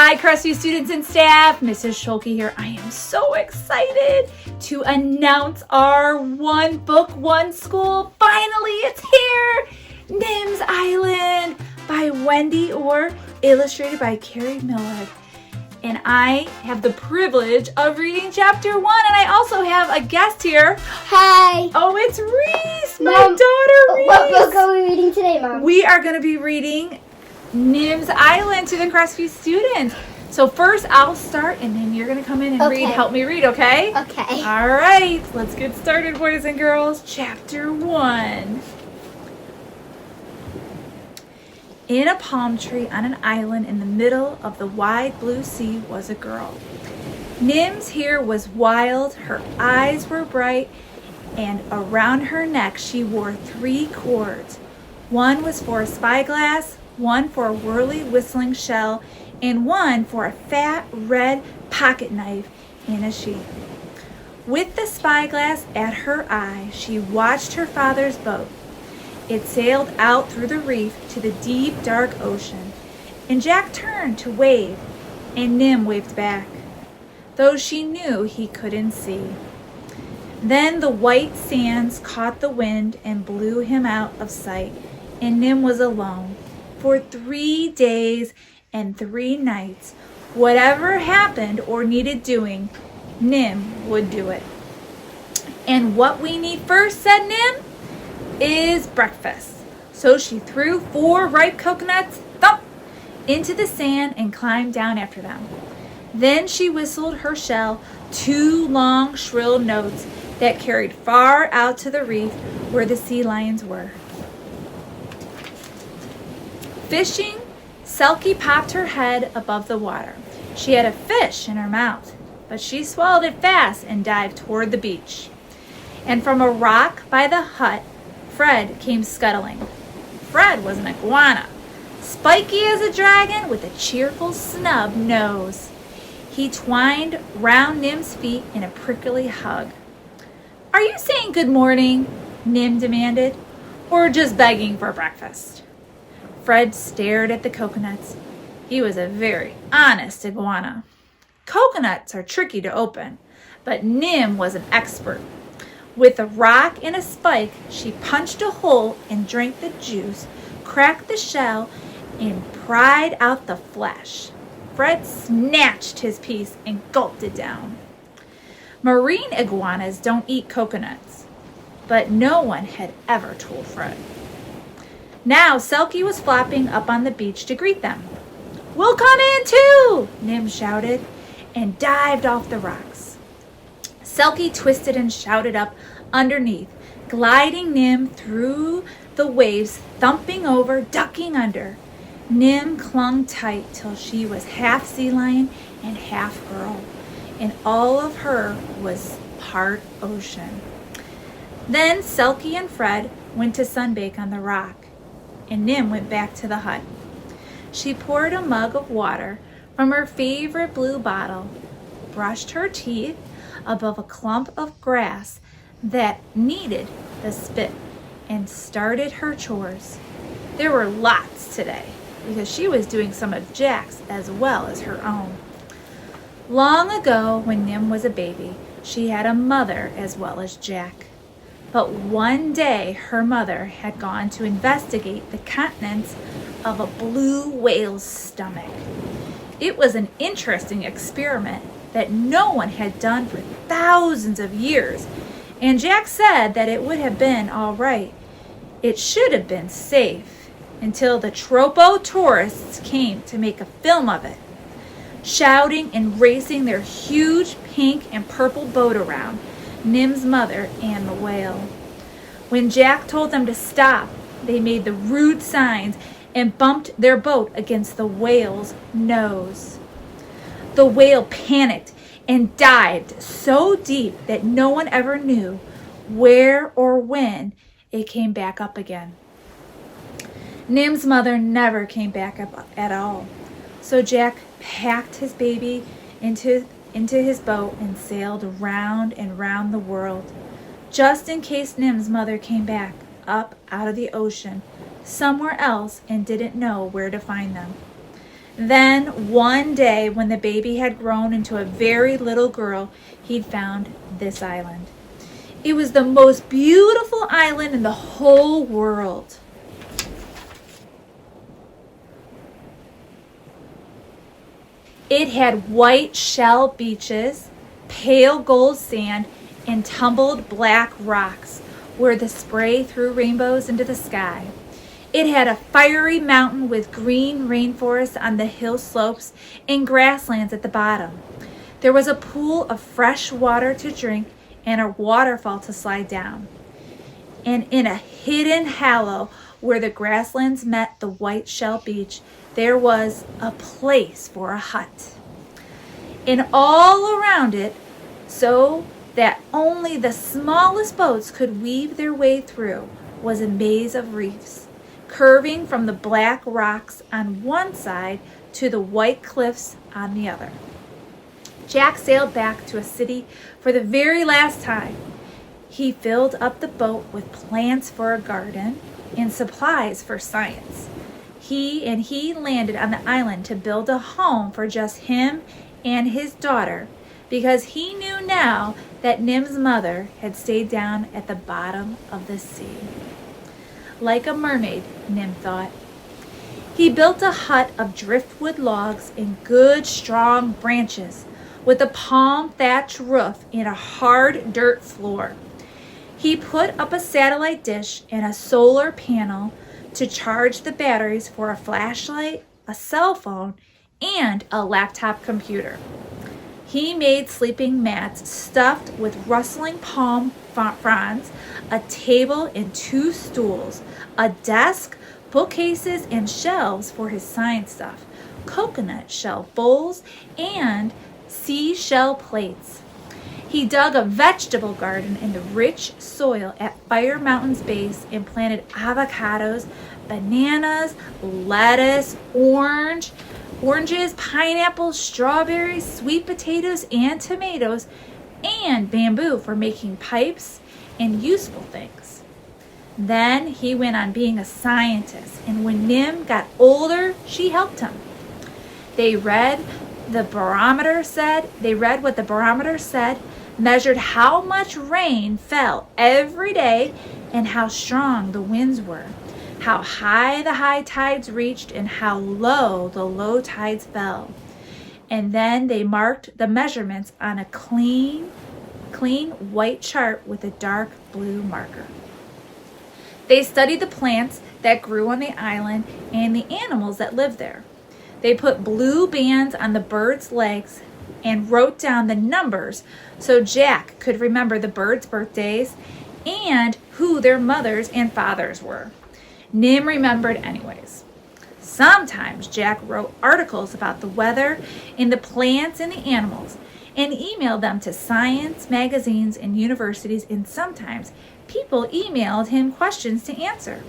Hi, Crestview students and staff. Mrs. Schulke here. I am so excited to announce our One Book, One School. Finally, it's here. Nims Island by Wendy Orr, illustrated by Carrie Millard. And I have the privilege of reading chapter 1. And I also have a guest here. Hi. Oh, it's Reese, my Mom, daughter Reese. What book are we reading today, Mom? We are going to be reading Nims Island to the Crestview students. So first I'll start and then you're going to come in and help me read, okay? Okay. All right, let's get started, boys and girls. Chapter 1. In a palm tree on an island in the middle of the wide blue sea was a girl. Nims here was wild, her eyes were bright, and around her neck she wore 3 cords. One was for a spyglass, one for a whirly whistling shell, and one for a fat red pocket knife in a sheath. With the spyglass at her eye, she watched her father's boat. It sailed out through the reef to the deep, dark ocean, and Jack turned to wave, and Nim waved back, though she knew he couldn't see. Then the white sands caught the wind and blew him out of sight, and Nim was alone. For 3 days and 3 nights, whatever happened or needed doing, Nim would do it. And what we need first, said Nim, is breakfast. So she threw 4 ripe coconuts, thump, into the sand and climbed down after them. Then she whistled her shell 2 long, shrill notes that carried far out to the reef where the sea lions were. Fishing, Selkie popped her head above the water. She had a fish in her mouth, but she swallowed it fast and dived toward the beach. And from a rock by the hut, Fred came scuttling. Fred was an iguana, spiky as a dragon with a cheerful snub nose. He twined round Nim's feet in a prickly hug. "Are you saying good morning?" Nim demanded, "or just begging for breakfast?" Fred stared at the coconuts. He was a very honest iguana. Coconuts are tricky to open, but Nim was an expert. With a rock and a spike, she punched a hole and drank the juice, cracked the shell, and pried out the flesh. Fred snatched his piece and gulped it down. Marine iguanas don't eat coconuts, but no one had ever told Fred. Now Selkie was flopping up on the beach to greet them. "We'll come in too!" Nim shouted and dived off the rocks. Selkie twisted and shouted up underneath, gliding Nim through the waves, thumping over, ducking under. Nim clung tight till she was half sea lion and half girl, and all of her was part ocean. Then Selkie and Fred went to sunbake on the rock, and Nim went back to the hut. She poured a mug of water from her favorite blue bottle, brushed her teeth above a clump of grass that needed the spit, and started her chores. There were lots today, because she was doing some of Jack's as well as her own. Long ago, when Nim was a baby, she had a mother as well as Jack. But one day, her mother had gone to investigate the contents of a blue whale's stomach. It was an interesting experiment that no one had done for thousands of years, and Jack said that it would have been all right. It should have been safe until the Tropo tourists came to make a film of it, shouting and racing their huge pink and purple boat around Nim's mother and the whale. When Jack told them to stop, they made the rude signs and bumped their boat against the whale's nose. The whale panicked and dived so deep that no one ever knew where or when it came back up again. Nim's mother never came back up at all, so Jack packed his baby into his boat and sailed round and round the world, just in case Nim's mother came back up out of the ocean somewhere else and didn't know where to find them. Then one day, when the baby had grown into a very little girl, he'd found this island. It was the most beautiful island in the whole world. It had white shell beaches, pale gold sand, and tumbled black rocks where the spray threw rainbows into the sky. It had a fiery mountain with green rainforests on the hill slopes and grasslands at the bottom. There was a pool of fresh water to drink and a waterfall to slide down. And in a hidden hollow where the grasslands met the white shell beach, there was a place for a hut. And all around it, so that only the smallest boats could weave their way through, was a maze of reefs, curving from the black rocks on one side to the white cliffs on the other. Jack sailed back to a city for the very last time. He filled up the boat with plants for a garden and supplies for science. He landed on the island to build a home for just him and his daughter, because he knew now that Nims' mother had stayed down at the bottom of the sea. Like a mermaid, Nim thought. He built a hut of driftwood logs and good strong branches, with a palm thatch roof and a hard dirt floor. He put up a satellite dish and a solar panel to charge the batteries for a flashlight, a cell phone, and a laptop computer. He made sleeping mats stuffed with rustling palm fronds, a table and 2 stools, a desk, bookcases, and shelves for his science stuff, coconut shell bowls, and seashell plates. He dug a vegetable garden in the rich soil at Fire Mountain's base and planted avocados, bananas, lettuce, oranges, pineapples, strawberries, sweet potatoes, and tomatoes, and bamboo for making pipes and useful things. Then he went on being a scientist, and when Nim got older, she helped him. They read what the barometer said, measured how much rain fell every day and how strong the winds were, how high the high tides reached and how low the low tides fell. And then they marked the measurements on a clean white chart with a dark blue marker. They studied the plants that grew on the island and the animals that lived there. They put blue bands on the birds' legs and wrote down the numbers so Jack could remember the birds' birthdays and who their mothers and fathers were. Nim remembered anyways. Sometimes Jack wrote articles about the weather and the plants and the animals and emailed them to science magazines and universities, and sometimes people emailed him questions to answer.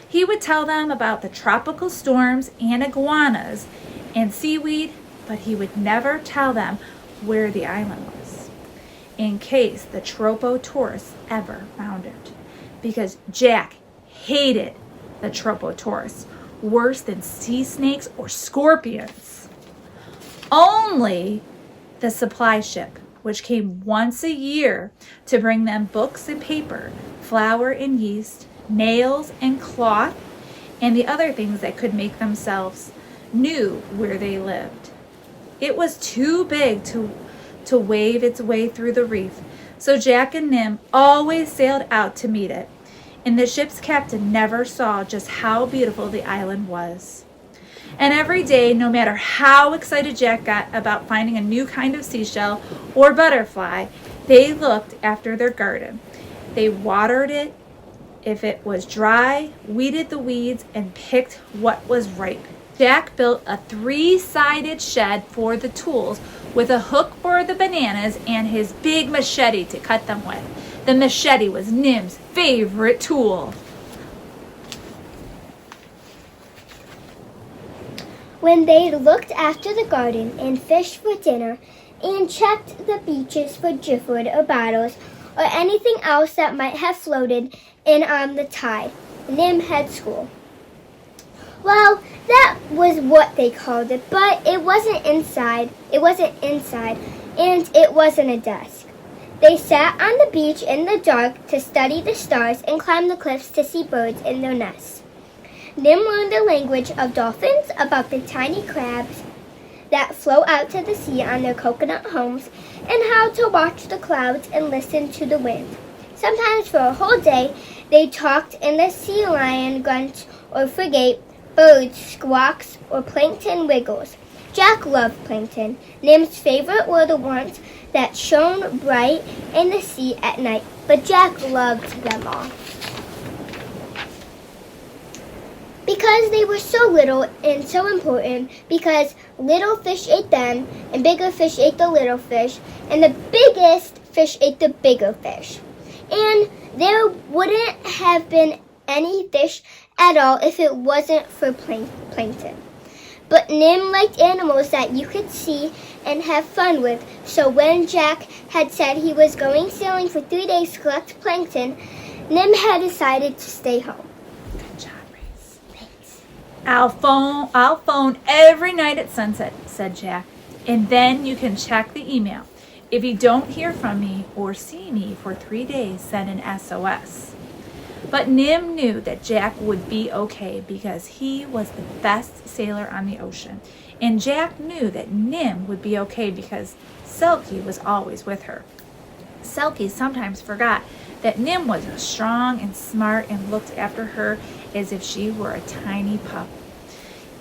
He would tell them about the tropical storms and iguanas and seaweed, but he would never tell them where the island was, in case the tropo-tourists ever found it, because Jack hated the tropo-tourists worse than sea snakes or scorpions. Only the supply ship, which came once a year to bring them books and paper, flour and yeast, nails and cloth, and the other things that could make themselves, knew where they lived. It was too big to wave its way through the reef, so Jack and Nim always sailed out to meet it, and the ship's captain never saw just how beautiful the island was. And every day, no matter how excited Jack got about finding a new kind of seashell or butterfly, they looked after their garden. They watered it if it was dry, weeded the weeds, and picked what was ripe. Jack built a 3-sided shed for the tools with a hook for the bananas and his big machete to cut them with. The machete was Nim's favorite tool. When they looked after the garden and fished for dinner and checked the beaches for driftwood or bottles or anything else that might have floated in on the tide, Nim had school. Well, that was what they called it, but it wasn't inside. And it wasn't a desk. They sat on the beach in the dark to study the stars and climb the cliffs to see birds in their nests. Nim learned the language of dolphins, about the tiny crabs that float out to the sea on their coconut homes, and how to watch the clouds and listen to the wind. Sometimes for a whole day, they talked in the sea lion grunts or frigate, birds squawks, or plankton wiggles. Jack loved plankton. Nim's favorite were the ones that shone bright in the sea at night, but Jack loved them all. Because they were so little and so important, because little fish ate them, and bigger fish ate the little fish, and the biggest fish ate the bigger fish. And there wouldn't have been any fish at all if it wasn't for plankton. But Nim liked animals that you could see and have fun with, so when Jack had said he was going sailing for 3 days to collect plankton, Nim had decided to stay home. I'll phone every night at sunset, said Jack, and then you can check the email. If you don't hear from me or see me for 3 days, send an SOS. But Nim knew that Jack would be okay because he was the best sailor on the ocean. And Jack knew that Nim would be okay because Selkie was always with her. Selkie sometimes forgot that Nim was strong and smart and looked after her as if she were a tiny pup.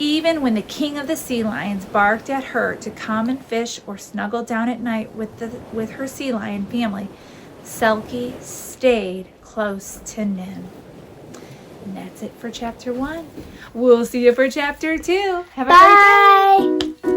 Even when the king of the sea lions barked at her to come and fish or snuggle down at night with her sea lion family, Selkie stayed close to Nim. And that's it for chapter 1. We'll see you for chapter 2. Have a great day. Bye!